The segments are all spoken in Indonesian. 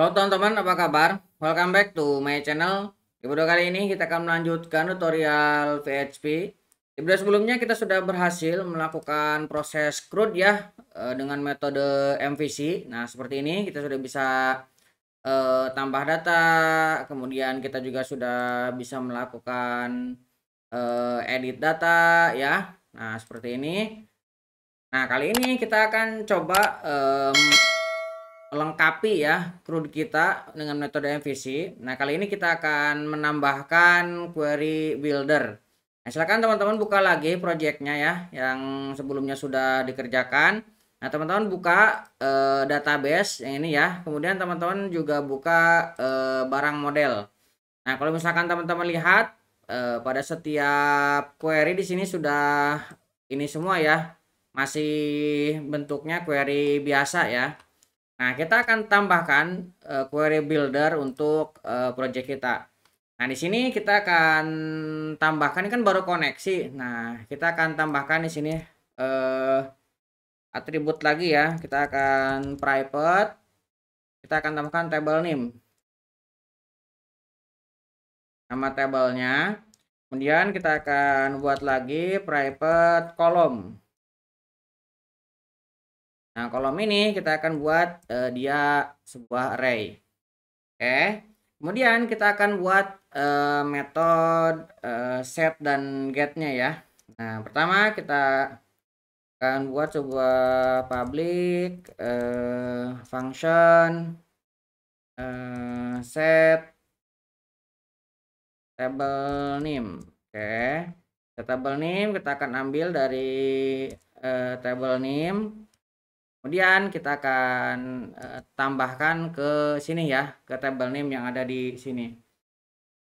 Halo teman-teman, apa kabar? Welcome back to my channel. Di video kali ini kita akan melanjutkan tutorial PHP. Di video sebelumnya kita sudah berhasil melakukan proses CRUD ya dengan metode MVC. Nah, seperti ini kita sudah bisa tambah data, kemudian kita juga sudah bisa melakukan edit data ya. Nah, seperti ini. Nah, kali ini kita akan coba melengkapi ya CRUD kita dengan metode MVC. Nah, kali ini kita akan menambahkan query builder. Nah, silakan teman-teman buka lagi projectnya ya, yang sebelumnya sudah dikerjakan. Nah, teman-teman buka database yang ini ya. Kemudian teman-teman juga buka barang model. Nah, kalau misalkan teman-teman lihat pada setiap query di sini sudah ini semua ya, masih bentuknya query biasa ya. Nah, kita akan tambahkan query builder untuk project kita. Nah, di sini kita akan tambahkan, ini kan baru koneksi. Nah, kita akan tambahkan di sini atribut lagi ya. Kita akan private. Kita akan tambahkan table name. Nama tabelnya. Kemudian kita akan buat lagi private column. Nah, kolom ini kita akan buat dia sebuah array. Oke. Kemudian kita akan buat metode set dan getnya ya. Nah, pertama kita akan buat sebuah public function set table name. Oke. Set table name kita akan ambil dari table name. Kemudian kita akan tambahkan ke sini ya, ke table name yang ada di sini.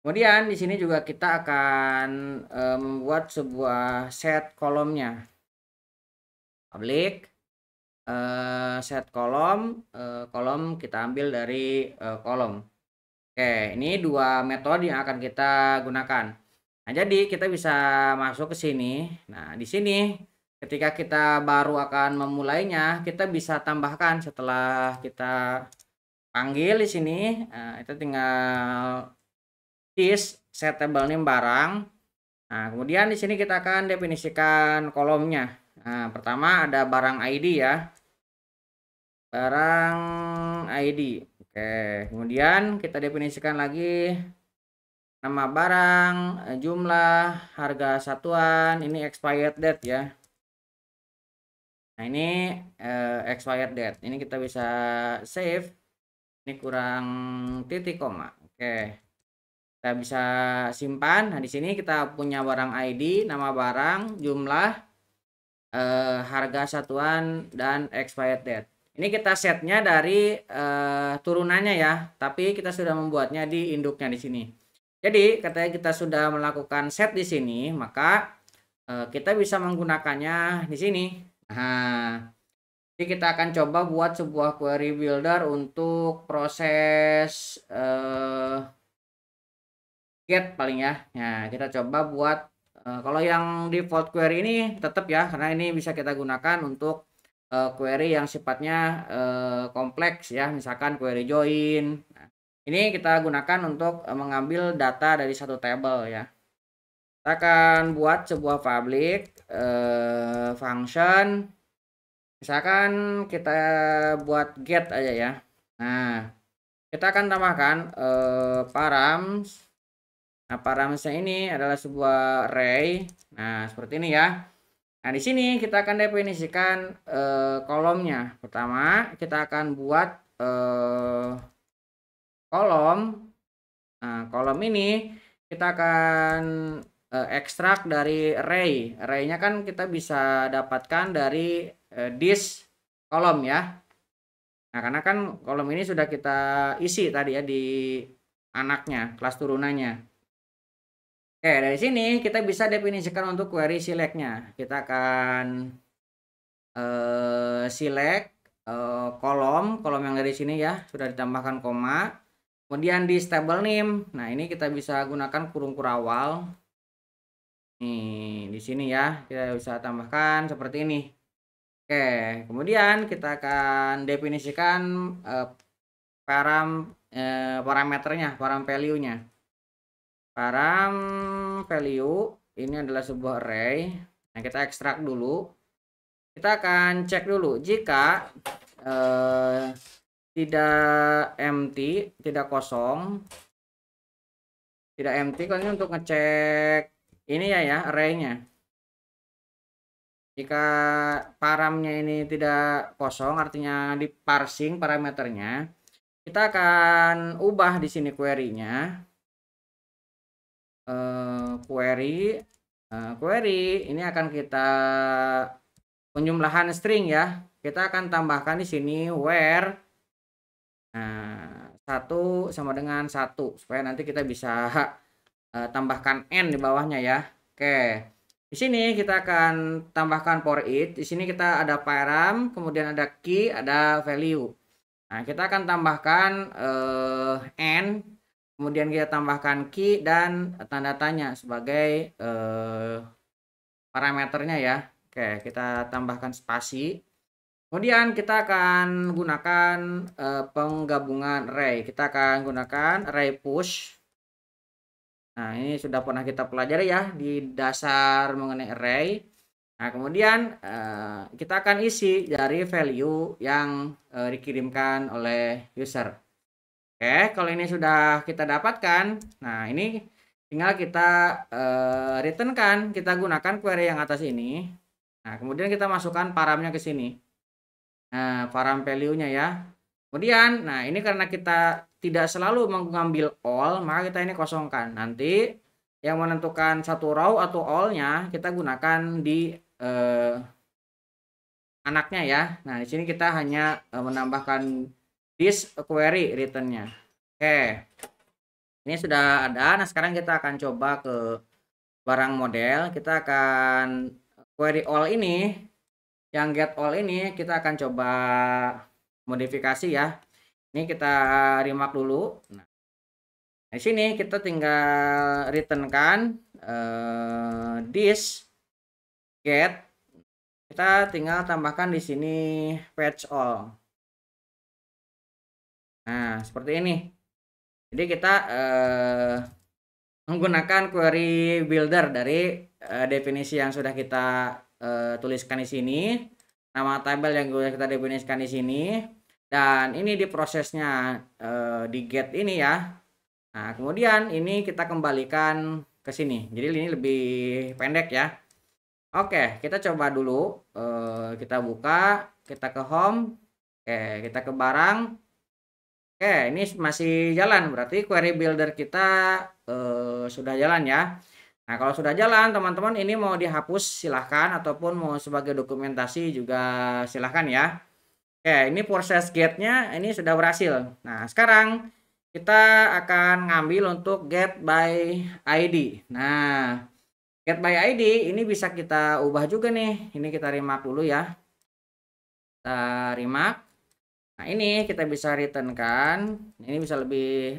Kemudian di sini juga kita akan membuat sebuah set kolomnya. Public set kolom, kolom kita ambil dari kolom. Oke, ini dua metode yang akan kita gunakan. Nah, jadi kita bisa masuk ke sini. Nah, di sini ketika kita baru akan memulainya, kita bisa tambahkan setelah kita panggil di sini. Nah, itu tinggal this set table name barang. Nah, kemudian di sini kita akan definisikan kolomnya. Nah, pertama ada barang ID ya. Barang ID. Oke, kemudian kita definisikan lagi nama barang, jumlah, harga satuan, ini expired date ya. Nah, ini expired date. Ini kita bisa save. Ini kurang titik koma. Oke. Kita bisa simpan. Nah, di sini kita punya barang ID, nama barang, jumlah, harga satuan, dan expired date. Ini kita setnya dari turunannya ya, tapi kita sudah membuatnya di induknya di sini. Jadi, ketika kita sudah melakukan set di sini, maka kita bisa menggunakannya di sini. Nah, jadi kita akan coba buat sebuah query builder untuk proses get paling ya. Nah, kita coba buat kalau yang default query ini tetap ya, karena ini bisa kita gunakan untuk query yang sifatnya kompleks ya, misalkan query join. Nah, ini kita gunakan untuk mengambil data dari satu table ya. Kita akan buat sebuah public function, misalkan kita buat get aja ya. Nah, kita akan tambahkan params. Nah, paramsnya ini adalah sebuah array. Nah, seperti ini ya. Nah, di sini kita akan definisikan kolomnya. Pertama, kita akan buat kolom. Nah, kolom ini kita akan ekstrak dari array. Array-nya kan kita bisa dapatkan dari this kolom ya. Nah, karena kan kolom ini sudah kita isi tadi ya di anaknya, kelas turunannya. Oke, dari sini kita bisa definisikan untuk query select-nya. Kita akan select kolom yang dari sini ya, sudah ditambahkan koma. Kemudian di table name. Nah, ini kita bisa gunakan kurung kurawal. Nih, di sini ya, kita bisa tambahkan seperti ini. Oke, kemudian kita akan definisikan parameternya, param value-nya. Param value ini adalah sebuah array. Nah, kita ekstrak dulu. Kita akan cek dulu jika tidak empty, tidak kosong. Tidak empty kan ini untuk ngecek ini ya array-nya. Jika paramnya ini tidak kosong, artinya di parsing parameternya, kita akan ubah di sini query-nya. Query ini akan kita penjumlahan string ya. Kita akan tambahkan di sini where 1 sama dengan 1 supaya nanti kita bisa tambahkan n di bawahnya ya. Oke. Di sini kita akan tambahkan for each. Di sini kita ada param, kemudian ada key, ada value. Nah, kita akan tambahkan n, kemudian kita tambahkan key dan tanda tanya sebagai parameternya ya. Oke, kita tambahkan spasi. Kemudian kita akan gunakan penggabungan array. Kita akan gunakan array push. Nah, ini sudah pernah kita pelajari ya di dasar mengenai array. Nah, kemudian kita akan isi dari value yang dikirimkan oleh user. Oke, kalau ini sudah kita dapatkan, nah ini tinggal kita return kan, kita gunakan query yang atas ini. Nah, kemudian kita masukkan paramnya ke sini. Nah, param value-nya ya. Kemudian, nah ini karena kita tidak selalu mengambil all, maka kita ini kosongkan. Nanti yang menentukan satu row atau all-nya kita gunakan di anaknya ya. Nah, di sini kita hanya menambahkan this query return-nya. Oke. Ini sudah ada. Nah, sekarang kita akan coba ke barang model. Kita akan query all ini, yang get all ini kita akan coba modifikasi ya. Ini kita remark dulu. Nah, di sini kita tinggal return kan this get. Kita tinggal tambahkan di sini fetch all. Nah, seperti ini. Jadi kita menggunakan query builder dari definisi yang sudah kita tuliskan di sini, nama tabel yang sudah kita definisikan di sini, dan ini di prosesnya di get ini ya. Nah, kemudian ini kita kembalikan ke sini. Jadi ini lebih pendek ya. Oke, kita coba dulu. Kita buka, kita ke home, oke, kita ke barang. Oke, ini masih jalan, berarti query builder kita sudah jalan ya. Nah, kalau sudah jalan, teman-teman ini mau dihapus silahkan, ataupun mau sebagai dokumentasi juga silahkan ya. Oke, ini proses get-nya ini sudah berhasil. Nah, sekarang kita akan ngambil untuk get by ID. Nah, get by ID ini bisa kita ubah juga nih. Ini kita remark dulu ya. Kita remark. Nah, ini kita bisa return kan. Ini bisa lebih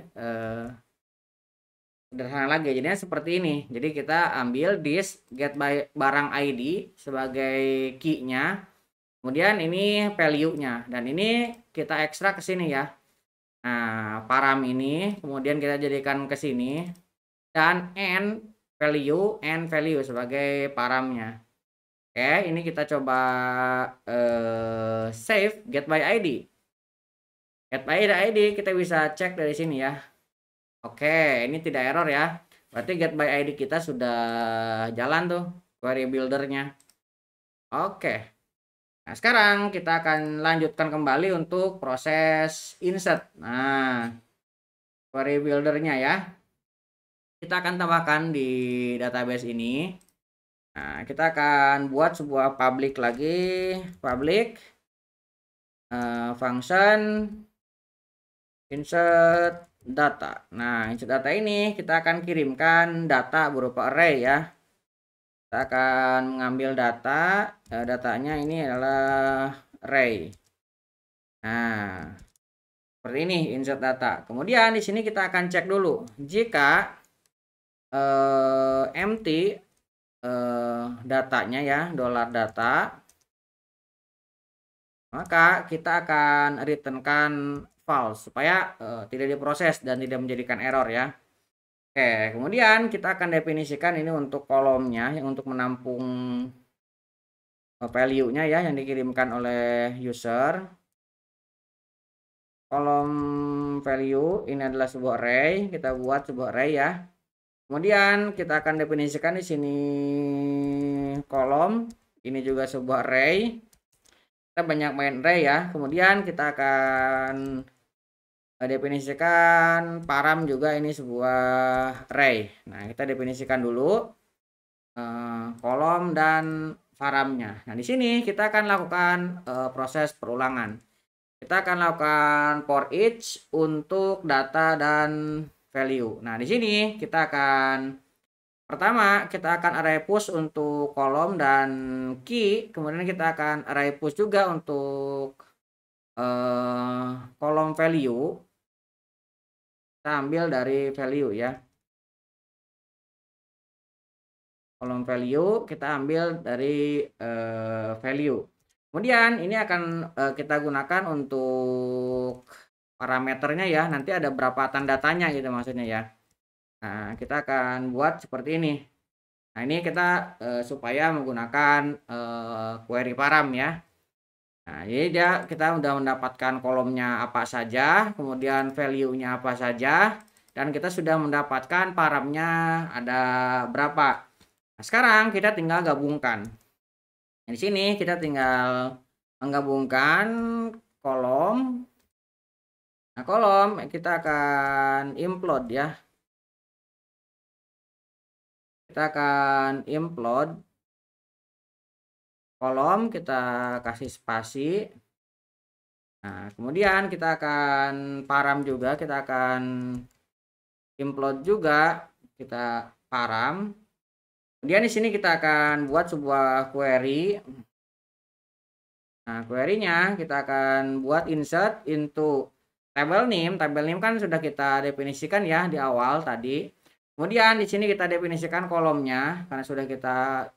sederhana lagi. Jadinya seperti ini. Jadi kita ambil this get by barang ID sebagai key-nya. Kemudian ini value-nya. Dan ini kita ekstrak ke sini ya. Nah, param ini kemudian kita jadikan ke sini. Dan n value sebagai paramnya. Oke, ini kita coba save get by ID. Get by ID kita bisa cek dari sini ya. Oke, ini tidak error ya. Berarti get by ID kita sudah jalan tuh query buildernya. Oke. Nah, sekarang kita akan lanjutkan kembali untuk proses insert. Nah, query buildernya ya. Kita akan tambahkan di database ini. Nah, kita akan buat sebuah public lagi. Public function insert data. Nah, insert data ini kita akan kirimkan data berupa array ya. Kita akan mengambil data, datanya ini adalah array. Nah, seperti ini insert data. Kemudian di sini kita akan cek dulu jika empty datanya ya, $data, maka kita akan returnkan false supaya tidak diproses dan tidak menjadikan error ya. Oke, kemudian kita akan definisikan ini untuk kolomnya yang untuk menampung value-nya ya yang dikirimkan oleh user. Kolom value ini adalah sebuah array, kita buat sebuah array ya. Kemudian kita akan definisikan di sini kolom, ini juga sebuah array. Kita banyak main array ya. Kemudian kita akan definisikan param juga, ini sebuah array. Nah, kita definisikan dulu kolom dan paramnya. Nah, di sini kita akan lakukan proses perulangan. Kita akan lakukan for each untuk data dan value. Nah, di sini kita akan pertama kita akan array push untuk kolom dan key, kemudian kita akan array push juga untuk kolom value. Kita ambil dari value ya. Kolom value kita ambil dari value. Kemudian ini akan kita gunakan untuk parameternya ya. Nanti ada berapa tanda tanya gitu maksudnya ya. Nah, kita akan buat seperti ini. Nah, ini kita supaya menggunakan query param ya. Nah, jadi kita udah mendapatkan kolomnya apa saja, kemudian value-nya apa saja, dan kita sudah mendapatkan paramnya ada berapa. Nah, sekarang kita tinggal gabungkan. Nah, di sini kita tinggal menggabungkan kolom. Nah, kolom kita akan implode ya. Kita akan implode kolom, kita kasih spasi. Nah, kemudian kita akan param juga, kita akan implode juga, kita param. Kemudian di sini kita akan buat sebuah query. Nah, query-nya kita akan buat insert into table name. Table name kan sudah kita definisikan ya di awal tadi. Kemudian di sini kita definisikan kolomnya karena sudah kita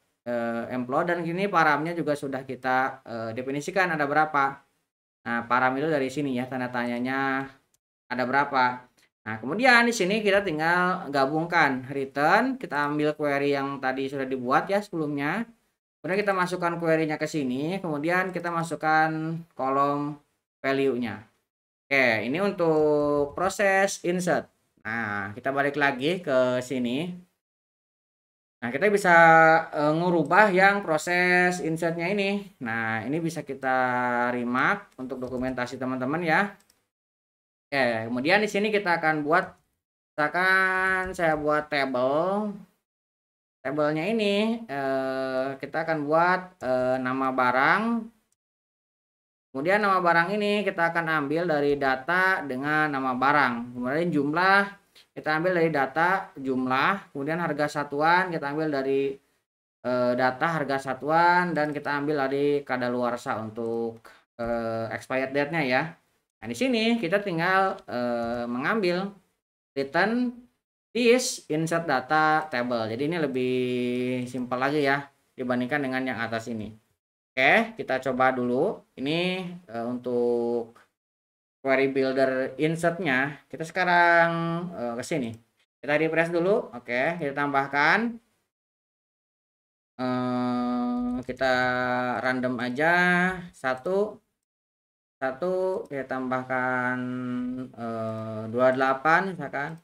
implode, dan gini paramnya juga sudah kita definisikan ada berapa. Nah, param itu dari sini ya, tanda tanyanya ada berapa. Nah, kemudian di sini kita tinggal gabungkan return, kita ambil query yang tadi sudah dibuat ya sebelumnya. Kemudian kita masukkan query-nya ke sini, kemudian kita masukkan kolom value-nya. Oke, ini untuk proses insert. Nah, kita balik lagi ke sini. Nah, kita bisa ngubah yang proses insertnya ini. Nah, ini bisa kita remark untuk dokumentasi teman-teman ya. Oke, kemudian di sini kita akan buat, misalkan saya buat table. Tabelnya ini kita akan buat nama barang. Kemudian nama barang ini kita akan ambil dari data dengan nama barang. Kemudian jumlah kita ambil dari data jumlah. Kemudian harga satuan kita ambil dari data harga satuan, dan kita ambil dari kadaluarsa untuk expired date-nya ya. Nah, di sini kita tinggal mengambil return this insert data table. Jadi ini lebih simpel lagi ya dibandingkan dengan yang atas ini. Oke, kita coba dulu. Ini untuk query builder insertnya. Kita sekarang ke sini. Kita refresh dulu. Oke, kita tambahkan. Kita random aja satu kita tambahkan 28 misalkan.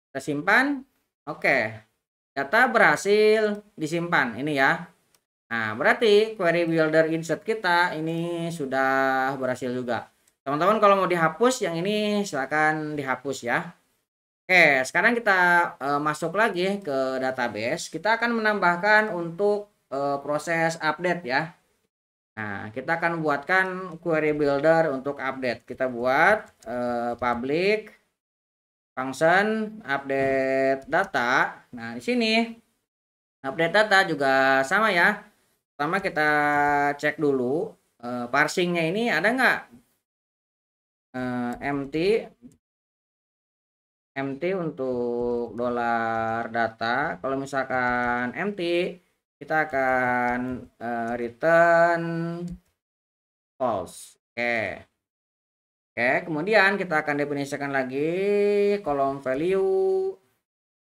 Kita simpan. Oke, data berhasil disimpan ini ya. Nah, berarti query builder insert kita ini sudah berhasil juga. Teman-teman kalau mau dihapus yang ini silakan dihapus ya. Oke, sekarang kita masuk lagi ke database. Kita akan menambahkan untuk proses update ya. Nah, kita akan buatkan query builder untuk update. Kita buat public function update data. Nah, di sini update data juga sama ya. Pertama kita cek dulu parsingnya ini ada nggak empty untuk dollar data. Kalau misalkan empty, kita akan return false. Oke, Oke, kemudian kita akan definisikan lagi kolom value.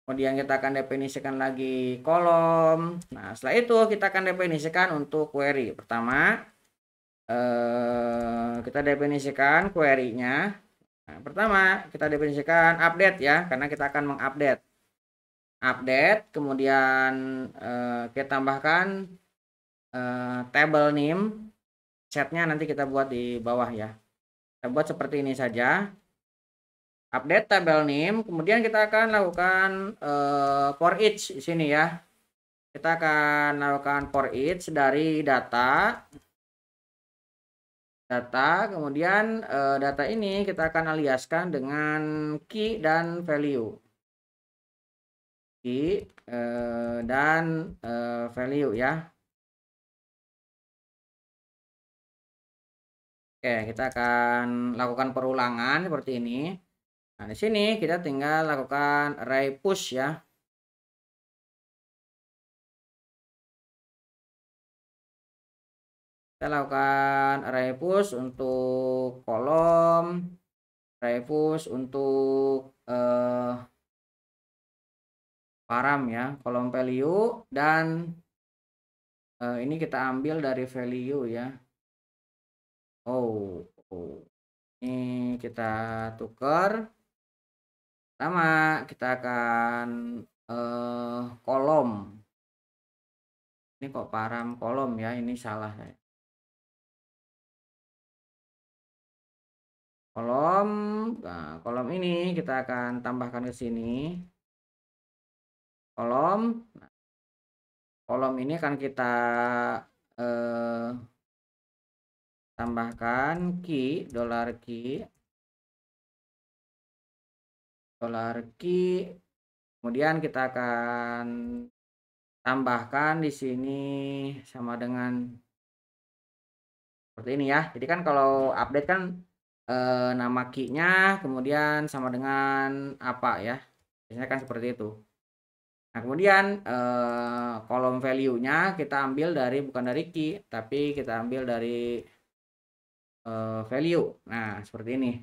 Kemudian kita akan definisikan lagi kolom. Nah, setelah itu kita akan definisikan untuk query. Pertama, kita definisikan query-nya. Nah, pertama, kita definisikan update ya, karena kita akan mengupdate. Update, kemudian kita tambahkan table name. Setnya nanti kita buat di bawah ya. Kita buat seperti ini saja. Update table name, kemudian kita akan lakukan for each di sini ya. Kita akan lakukan for each dari data, kemudian data ini kita akan aliaskan dengan key dan value. Key dan value ya. Oke, kita akan lakukan perulangan seperti ini. Nah, di sini kita tinggal lakukan array push ya. Kita lakukan array push untuk kolom, array push untuk param ya, kolom value, dan ini kita ambil dari value ya. Oh, ini kita tukar. Pertama kita akan kolom. Ini kok param kolom ya, ini salah ya. Kolom, nah, kolom ini kita akan tambahkan ke sini. Kolom, nah, kolom ini akan kita tambahkan key, $key, kemudian kita akan tambahkan di sini sama dengan seperti ini ya. Jadi kan kalau update kan nama key-nya kemudian sama dengan apa ya, biasanya kan seperti itu. Nah, kemudian kolom value-nya kita ambil dari, bukan dari key, tapi kita ambil dari value. Nah, seperti ini.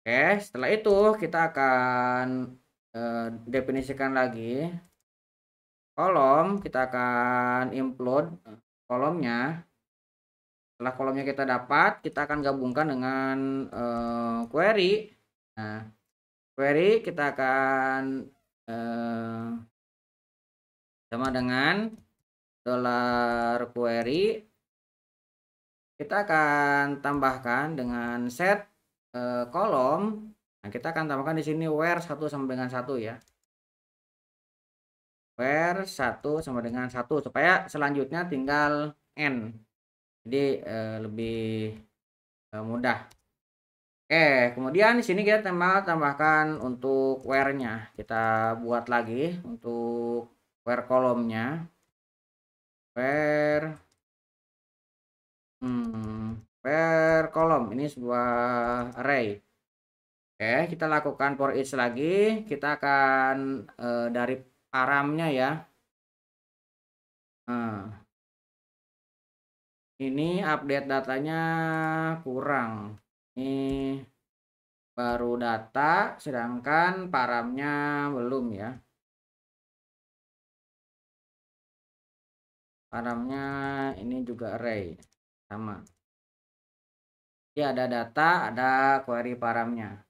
Oke, setelah itu kita akan definisikan lagi kolom. Kita akan include kolomnya. Setelah kolomnya kita dapat, kita akan gabungkan dengan query. Nah, query kita akan sama dengan $query. Kita akan tambahkan dengan set kolom. Nah, kita akan tambahkan di sini where 1 sama dengan 1 ya. Where 1 sama dengan 1 supaya selanjutnya tinggal n. Jadi lebih mudah. Oke, kemudian di sini kita tambahkan untuk where-nya. Kita buat lagi untuk where kolomnya. Where kolom ini sebuah array. Oke, kita lakukan for each lagi. Kita akan dari paramnya ya. Nah, ini update datanya kurang. Ini baru data, sedangkan paramnya belum ya. Paramnya ini juga array sama. Jadi ada data, ada query paramnya.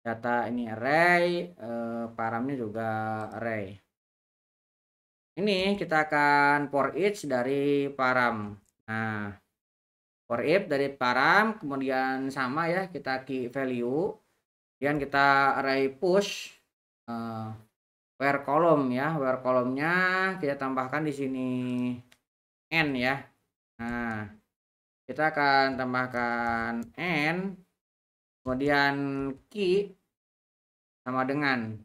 Data ini array, paramnya juga array. Ini kita akan for each dari param. Nah, for each dari param, kemudian sama ya, kita key value, kemudian kita array push where kolom ya, where kolomnya kita tambahkan di sini n ya. Nah, kita akan tambahkan n, kemudian key sama dengan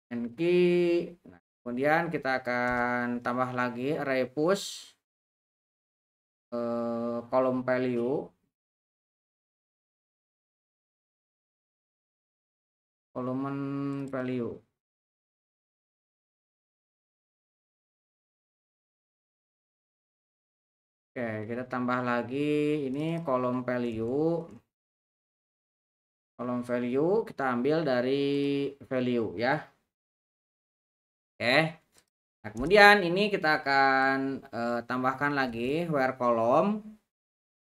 n key. Nah, kemudian kita akan tambah lagi array push kolom value, volume value. Oke, kita tambah lagi ini kolom value. Kolom value kita ambil dari value ya. Oke. Nah, kemudian ini kita akan tambahkan lagi where kolom.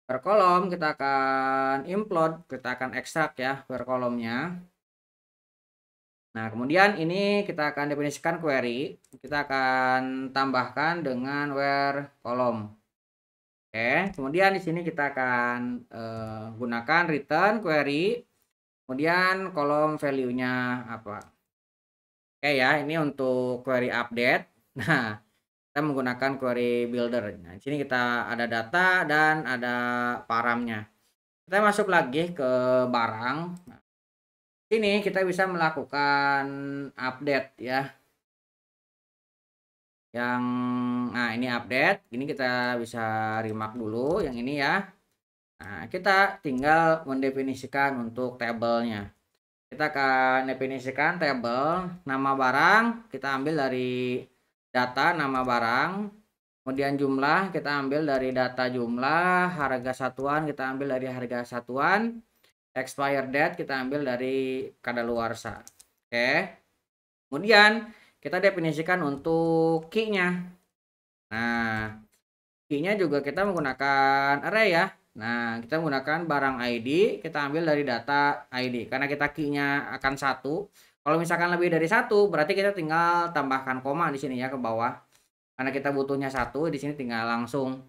Where kolom kita akan implode, kita akan ekstrak ya where kolomnya. Nah, kemudian ini kita akan definisikan query. Kita akan tambahkan dengan where kolom. Oke, kemudian di sini kita akan gunakan return query. Kemudian kolom value-nya apa? Oke ya, ini untuk query update. Nah, kita menggunakan query builder. Nah, di sini kita ada data dan ada paramnya. Kita masuk lagi ke barang. Nah, sini kita bisa melakukan update ya. Nah ini update. Ini kita bisa remark dulu yang ini ya. Nah, kita tinggal mendefinisikan untuk tabelnya. Kita akan definisikan tabel nama barang, kita ambil dari data nama barang, kemudian jumlah kita ambil dari data jumlah, harga satuan kita ambil dari harga satuan, expired date kita ambil dari kadaluarsa. Oke. Kemudian kita definisikan untuk key-nya. Nah, key-nya juga kita menggunakan array ya. Nah, kita menggunakan barang ID, kita ambil dari data ID. Karena kita key-nya akan 1. Kalau misalkan lebih dari 1, berarti kita tinggal tambahkan koma di sini ya ke bawah. Karena kita butuhnya 1, di sini tinggal langsung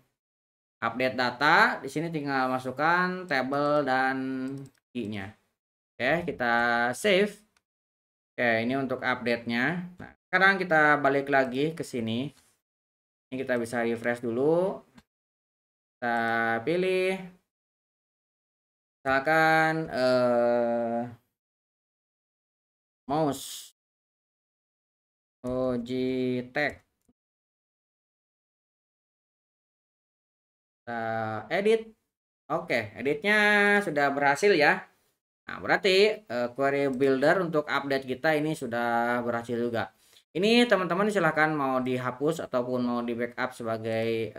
update data, di sini tinggal masukkan table dan key-nya. Oke, kita save. Oke, ini untuk update-nya. Nah, sekarang kita balik lagi ke sini. Ini kita bisa refresh dulu. Kita pilih misalkan mouse Logitech, kita edit. Oke, editnya sudah berhasil ya. Nah, berarti query builder untuk update kita ini sudah berhasil juga. Ini teman-teman silahkan mau dihapus ataupun mau di backup sebagai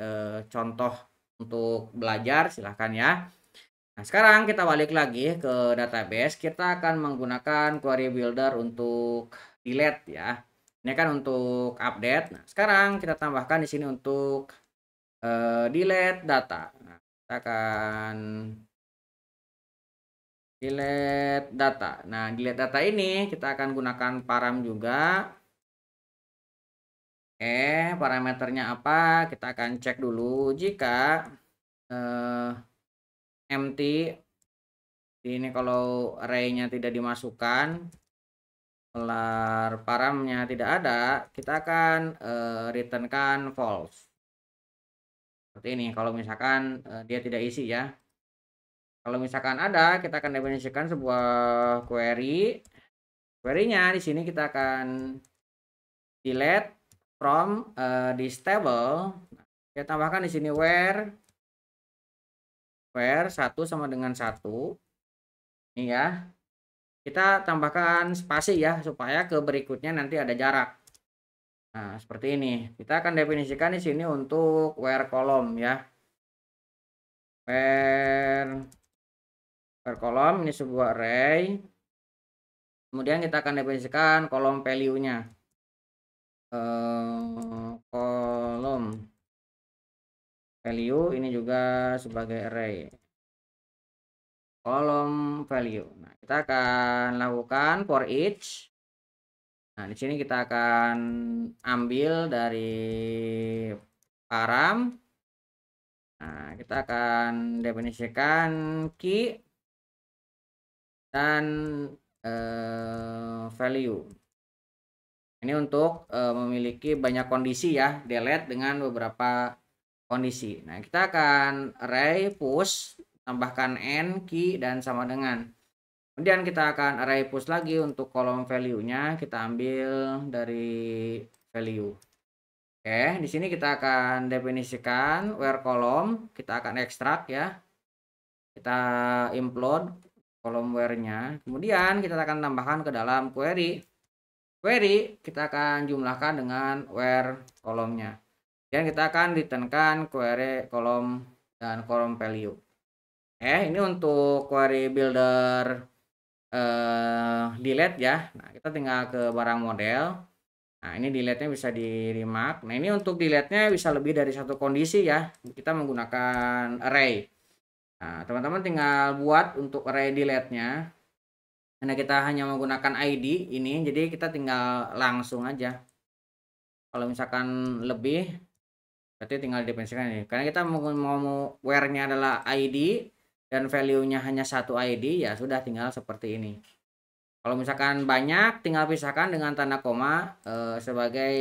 contoh untuk belajar, silahkan ya. Nah, sekarang kita balik lagi ke database. Kita akan menggunakan query builder untuk delete ya. Ini kan untuk update. Nah, sekarang kita tambahkan di sini untuk delete data. Nah, kita akan delete data. Nah, delete data ini kita akan gunakan param juga. Parameternya apa? Kita akan cek dulu. Jika empty, ini kalau array-nya tidak dimasukkan, paramnya tidak ada, kita akan returnkan false. Seperti ini kalau misalkan dia tidak isi ya. Kalau misalkan ada, kita akan definisikan sebuah query. Query-nya di sini kita akan delete from this table. Kita tambahkan di sini where 1 sama dengan 1. Ini ya. Kita tambahkan spasi ya supaya ke berikutnya nanti ada jarak. Nah, seperti ini. Kita akan definisikan di sini untuk where kolom ya. Where kolom ini sebuah array. Kemudian kita akan definisikan kolom value-nya. Kolom value ini juga sebagai array. Kolom value. Nah, kita akan lakukan for each. Nah, di sini kita akan ambil dari param. Nah, kita akan definisikan key dan value. Ini untuk memiliki banyak kondisi ya, delete dengan beberapa kondisi. Nah, kita akan array push, tambahkan n, key, dan sama dengan. Kemudian kita akan array push lagi untuk kolom value-nya, kita ambil dari value. Oke, di sini kita akan definisikan where kolom, kita akan ekstrak ya. Kita implode kolom where-nya. Kemudian kita akan tambahkan ke dalam query. Query kita akan jumlahkan dengan where kolomnya. Dan kita akan returnkan query kolom dan kolom value. Ini untuk query builder delete ya. Nah, kita tinggal ke barang model. Nah, ini delete-nya bisa di remark. Nah, ini untuk delete-nya bisa lebih dari satu kondisi ya. Kita menggunakan array. Nah, teman-teman tinggal buat untuk array delete-nya. Karena kita hanya menggunakan ID ini, jadi kita tinggal langsung aja. Kalau misalkan lebih, berarti tinggal didefinisikan ini. Karena kita mau where-nya adalah ID dan value-nya hanya satu ID, ya sudah tinggal seperti ini. Kalau misalkan banyak, tinggal pisahkan dengan tanda koma sebagai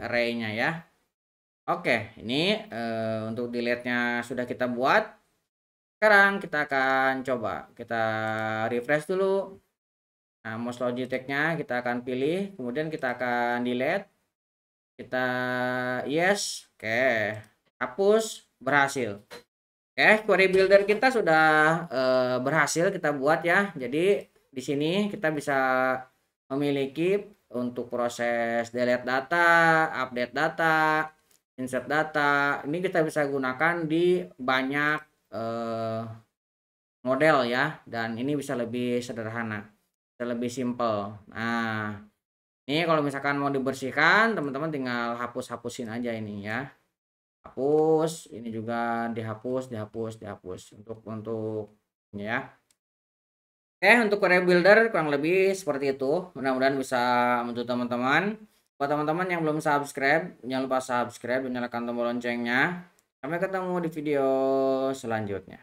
array-nya ya. Oke, ini untuk delete-nya sudah kita buat. Sekarang kita akan coba, kita refresh dulu. Nah, mouse Logitech-nya kita akan pilih, kemudian kita akan delete. Kita yes, oke, hapus, berhasil. Query builder kita sudah berhasil kita buat ya. Jadi di sini kita bisa memiliki untuk proses delete data, update data, insert data. Ini kita bisa gunakan di banyak model ya, dan ini bisa lebih sederhana, bisa lebih simple. Nah, ini kalau misalkan mau dibersihkan, teman-teman tinggal hapus-hapusin aja ini ya. Hapus, ini juga dihapus, dihapus untuk ini ya. Untuk query builder kurang lebih seperti itu. Mudah-mudahan bisa membantu teman-teman. Buat teman-teman yang belum subscribe, jangan lupa subscribe dan nyalakan tombol loncengnya. Sampai ketemu di video selanjutnya.